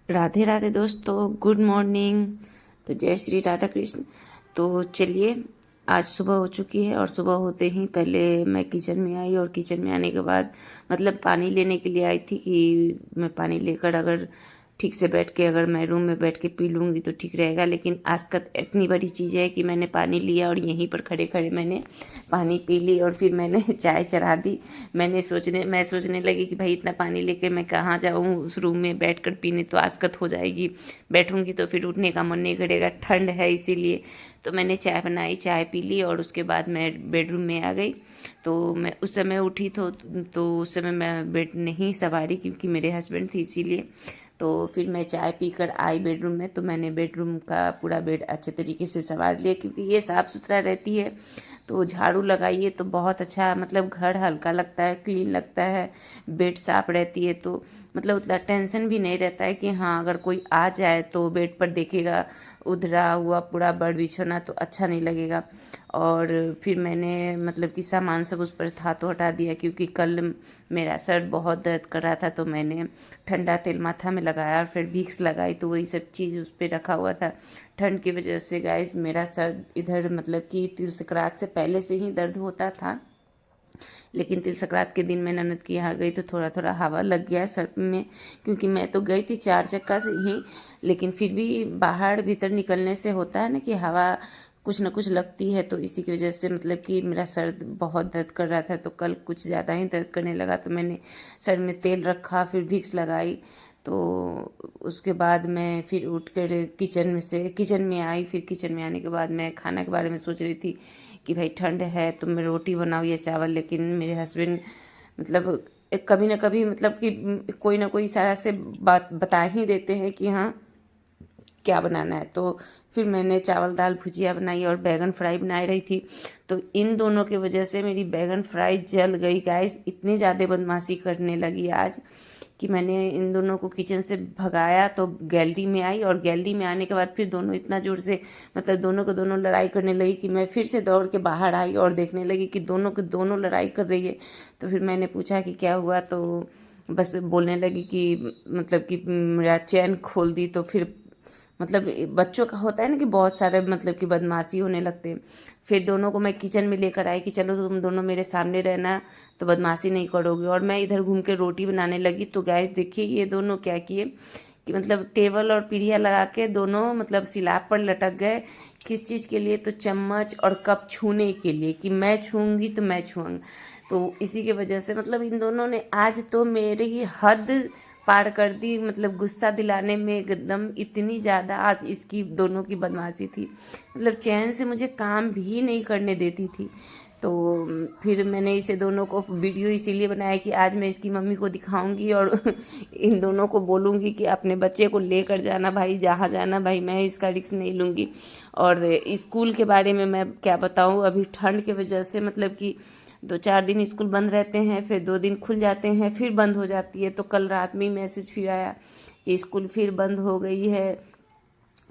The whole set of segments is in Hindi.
राधे राधे दोस्तों, गुड मॉर्निंग। तो जय श्री राधा कृष्ण। तो चलिए, आज सुबह हो चुकी है और सुबह होते ही पहले मैं किचन में आई और किचन में आने के बाद मतलब पानी लेने के लिए आई थी कि मैं पानी लेकर अगर ठीक से बैठ के अगर मैं रूम में बैठ के पी लूँगी तो ठीक रहेगा। लेकिन आजकल इतनी बड़ी चीज़ है कि मैंने पानी लिया और यहीं पर खड़े खड़े मैंने पानी पी ली और फिर मैंने चाय चढ़ा दी। मैं सोचने लगी कि भाई इतना पानी लेके मैं कहाँ जाऊँ, उस रूम में बैठ कर पीने तो आजकल हो जाएगी, बैठूँगी तो फिर उठने का मन नहीं करेगा, ठंड है इसीलिए। तो मैंने चाय बनाई, चाय पी ली और उसके बाद मैं बेडरूम में आ गई। तो मैं उस समय उठी तो उस समय मैं बेड नहीं संवारी क्योंकि मेरे हस्बैंड थे इसीलिए। तो फिर मैं चाय पीकर आई बेडरूम में, तो मैंने बेडरूम का पूरा बेड अच्छे तरीके से संवार लिया क्योंकि ये साफ़ सुथरा रहती है। तो झाड़ू लगाइए तो बहुत अच्छा मतलब घर हल्का लगता है, क्लीन लगता है, बेड साफ रहती है तो मतलब उतना टेंशन भी नहीं रहता है कि हाँ अगर कोई आ जाए तो बेड पर देखेगा उधरा हुआ पूरा बेड बिछौना तो अच्छा नहीं लगेगा। और फिर मैंने मतलब कि सामान सब उस पर था तो हटा दिया क्योंकि कल मेरा सर बहुत दर्द कर रहा था। तो मैंने ठंडा तेल माथा में लगाया और फिर विक्स लगाई तो वही सब चीज़ उस पर रखा हुआ था। ठंड की वजह से गाइस मेरा सर इधर मतलब कि तिल संक्रांत से पहले से ही दर्द होता था, लेकिन तिल संक्रांत के दिन मैं ननद के यहाँ गई तो थोड़ा थोड़ा हवा लग गया सर में क्योंकि मैं तो गई थी 4 चक्का से ही। लेकिन फिर भी बाहर भीतर निकलने से होता है ना कि हवा कुछ ना कुछ लगती है, तो इसी की वजह से मतलब कि मेरा सर बहुत दर्द कर रहा था। तो कल कुछ ज़्यादा ही दर्द करने लगा तो मैंने सर में तेल रखा, फिर विक्स लगाई। तो उसके बाद मैं फिर उठ कर किचन में आई। फिर किचन में आने के बाद मैं खाना के बारे में सोच रही थी कि भाई ठंड है तो मैं रोटी बनाऊँ या चावल। लेकिन मेरे हस्बैंड मतलब कभी ना कभी मतलब कि कोई ना कोई इशारा से बात बता ही देते हैं कि हाँ क्या बनाना है। तो फिर मैंने चावल दाल भुजिया बनाई और बैगन फ्राई बना रही थी। तो इन दोनों की वजह से मेरी बैगन फ्राई जल गई गाइस, इतनी ज़्यादा बदमाशी करने लगी आज कि मैंने इन दोनों को किचन से भगाया। तो गैलरी में आई और गैलरी में आने के बाद फिर दोनों इतना ज़ोर से मतलब दोनों को दोनों लड़ाई करने लगी कि मैं फिर से दौड़ के बाहर आई और देखने लगी कि दोनों के दोनों लड़ाई कर रही है। तो फिर मैंने पूछा कि क्या हुआ, तो बस बोलने लगी कि मतलब कि मेरा चैन खोल दी। तो फिर मतलब बच्चों का होता है ना कि बहुत सारे मतलब कि बदमाशी होने लगते हैं। फिर दोनों को मैं किचन में लेकर आई कि चलो तुम दोनों मेरे सामने रहना तो बदमाशी नहीं करोगे। और मैं इधर घूम के रोटी बनाने लगी। तो गैस देखिए ये दोनों क्या किए कि मतलब टेबल और पीढ़िया लगा के दोनों मतलब सिलाब पर लटक गए। किस चीज़ के लिए, तो चम्मच और कप छूने के लिए कि मैं छूँगी तो मैं छूँगा। तो इसी की वजह से मतलब इन दोनों ने आज तो मेरी हद पार कर दी, मतलब गुस्सा दिलाने में एकदम इतनी ज़्यादा आज इसकी दोनों की बदमाशी थी। मतलब चैन से मुझे काम भी नहीं करने देती थी। तो फिर मैंने इसे दोनों को वीडियो इसीलिए बनाया कि आज मैं इसकी मम्मी को दिखाऊंगी और इन दोनों को बोलूँगी कि अपने बच्चे को लेकर जाना भाई, जहाँ जाना भाई, मैं इसका रिस्क नहीं लूँगी। और स्कूल के बारे में मैं क्या बताऊँ, अभी ठंड की वजह से मतलब कि 2-4 दिन स्कूल बंद रहते हैं, फिर 2 दिन खुल जाते हैं, फिर बंद हो जाती है। तो कल रात में ही मैसेज फिर आया कि स्कूल फिर बंद हो गई है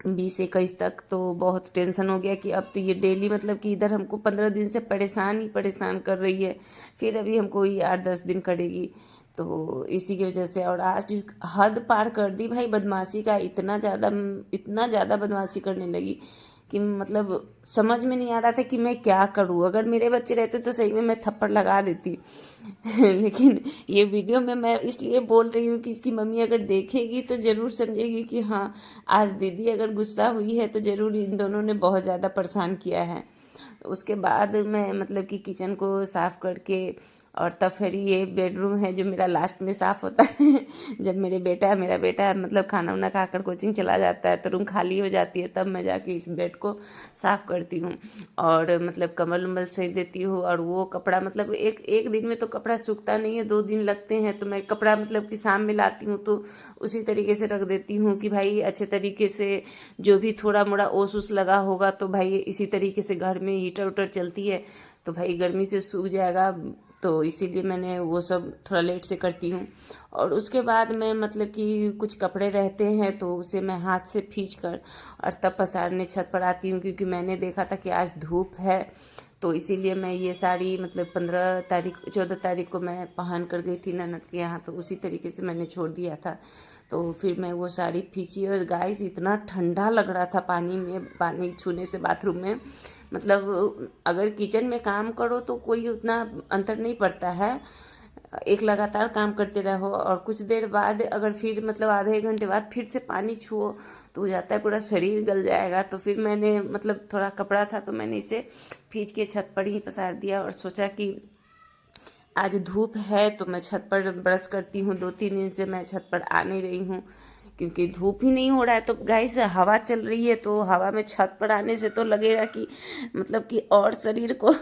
20-21 तक। तो बहुत टेंशन हो गया कि अब तो ये डेली मतलब कि इधर हमको 15 दिन से परेशान ही परेशान कर रही है, फिर अभी हमको ये 8-10 दिन करेगी। तो इसी की वजह से और आज भी हद पार कर दी भाई बदमाशी का, इतना ज़्यादा बदमाशी करने लगी कि मतलब समझ में नहीं आ रहा था कि मैं क्या करूँ। अगर मेरे बच्चे रहते तो सही में मैं थप्पड़ लगा देती लेकिन ये वीडियो में मैं इसलिए बोल रही हूँ कि इसकी मम्मी अगर देखेगी तो ज़रूर समझेगी कि हाँ आज दीदी अगर गुस्सा हुई है तो ज़रूर इन दोनों ने बहुत ज़्यादा परेशान किया है। उसके बाद मैं मतलब कि किचन को साफ़ करके और तब फिर ये बेडरूम है जो मेरा लास्ट में साफ़ होता है जब मेरा बेटा मतलब खाना वाना खाकर कोचिंग चला जाता है तो रूम खाली हो जाती है, तब मैं जाके इस बेड को साफ़ करती हूँ और मतलब कम्बल उम्बल सही देती हूँ। और वो कपड़ा मतलब एक एक दिन में तो कपड़ा सूखता नहीं है, 2 दिन लगते हैं। तो मैं कपड़ा मतलब कि शाम में लाती हूँ तो उसी तरीके से रख देती हूँ कि भाई अच्छे तरीके से जो भी थोड़ा मोड़ा ओस उस लगा होगा तो भाई इसी तरीके से घर में हीटर उटर चलती है तो भाई गर्मी से सूख जाएगा। तो इसीलिए मैंने वो सब थोड़ा लेट से करती हूँ। और उसके बाद मैं मतलब कि कुछ कपड़े रहते हैं तो उसे मैं हाथ से खींच कर और तब पसारने छत पर आती हूँ क्योंकि मैंने देखा था कि आज धूप है। तो इसीलिए मैं ये साड़ी मतलब 14 तारीख को मैं पहन कर गई थी ननद के यहाँ, तो उसी तरीके से मैंने छोड़ दिया था। तो फिर मैं वो साड़ी खींची और गाइस इतना ठंडा लग रहा था पानी में, पानी छूने से बाथरूम में। मतलब अगर किचन में काम करो तो कोई उतना अंतर नहीं पड़ता है, एक लगातार काम करते रहो और कुछ देर बाद अगर फिर मतलब आधे एक घंटे बाद फिर से पानी छुओ तो हो जाता है पूरा शरीर गल जाएगा। तो फिर मैंने मतलब थोड़ा कपड़ा था तो मैंने इसे खींच के छत पर ही पसार दिया और सोचा कि आज धूप है तो मैं छत पर ब्रश करती हूँ। 2-3 दिन से मैं छत पर आ नहीं रही हूँ क्योंकि धूप ही नहीं हो रहा है। तो गाइस हवा चल रही है तो हवा में छत पर आने से तो लगेगा कि मतलब कि और शरीर को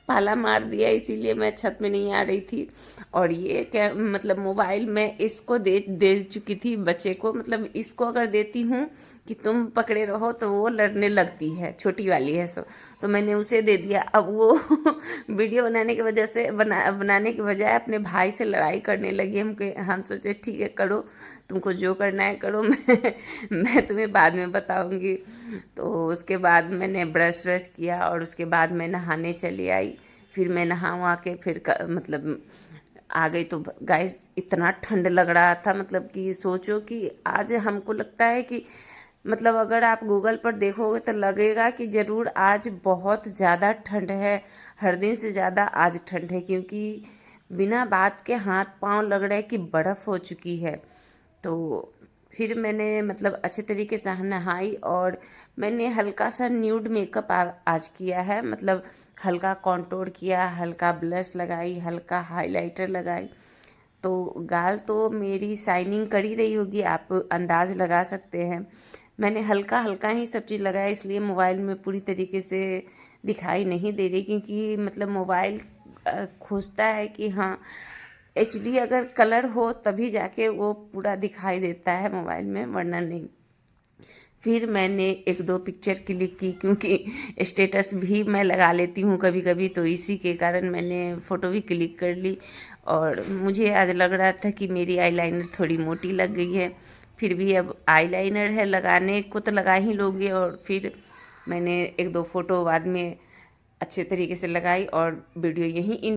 पाला मार दिया, इसीलिए मैं छत में नहीं आ रही थी। और ये क्या मतलब मोबाइल मैं इसको दे चुकी थी बच्चे को, मतलब इसको अगर देती हूँ कि तुम पकड़े रहो तो वो लड़ने लगती है, छोटी वाली है सो, तो मैंने उसे दे दिया। अब वो वीडियो बनाने की वजह से बनाने के बजाय अपने भाई से लड़ाई करने लगी। हम सोचे ठीक है करो, तुमको जो करना है करो, मैं तुम्हें बाद में बताऊंगी। तो उसके बाद मैंने ब्रश किया और उसके बाद मैं नहाने चली आई। फिर मैं नहा वहा के फिर मतलब आ गई। तो गाइस इतना ठंड लग रहा था, मतलब कि सोचो कि आज हमको लगता है कि मतलब अगर आप गूगल पर देखोगे तो लगेगा कि ज़रूर आज बहुत ज़्यादा ठंड है, हर दिन से ज़्यादा आज ठंड है, क्योंकि बिना बात के हाथ पांव लग रहा है कि बर्फ़ हो चुकी है। तो फिर मैंने मतलब अच्छे तरीके से नहाई और मैंने हल्का सा न्यूड मेकअप आज किया है, मतलब हल्का कॉन्टोर किया, हल्का ब्लश लगाई, हल्का हाइलाइटर लगाई। तो गाल तो मेरी शाइनिंग कर ही रही होगी, आप अंदाज़ लगा सकते हैं। मैंने हल्का हल्का ही सब चीज़ लगाया, इसलिए मोबाइल में पूरी तरीके से दिखाई नहीं दे रही, क्योंकि मतलब मोबाइल खोजता है कि हाँ एचडी अगर कलर हो तभी जाके वो पूरा दिखाई देता है मोबाइल में, वरना नहीं। फिर मैंने 1-2 पिक्चर क्लिक की, क्योंकि स्टेटस भी मैं लगा लेती हूँ कभी कभी, तो इसी के कारण मैंने फ़ोटो भी क्लिक कर ली। और मुझे आज लग रहा था कि मेरी आईलाइनर थोड़ी मोटी लग गई है, फिर भी अब आईलाइनर है, लगाने को तो लगा ही लोगे। और फिर मैंने 1-2 फ़ोटो बाद में अच्छे तरीके से लगाई और वीडियो यहीं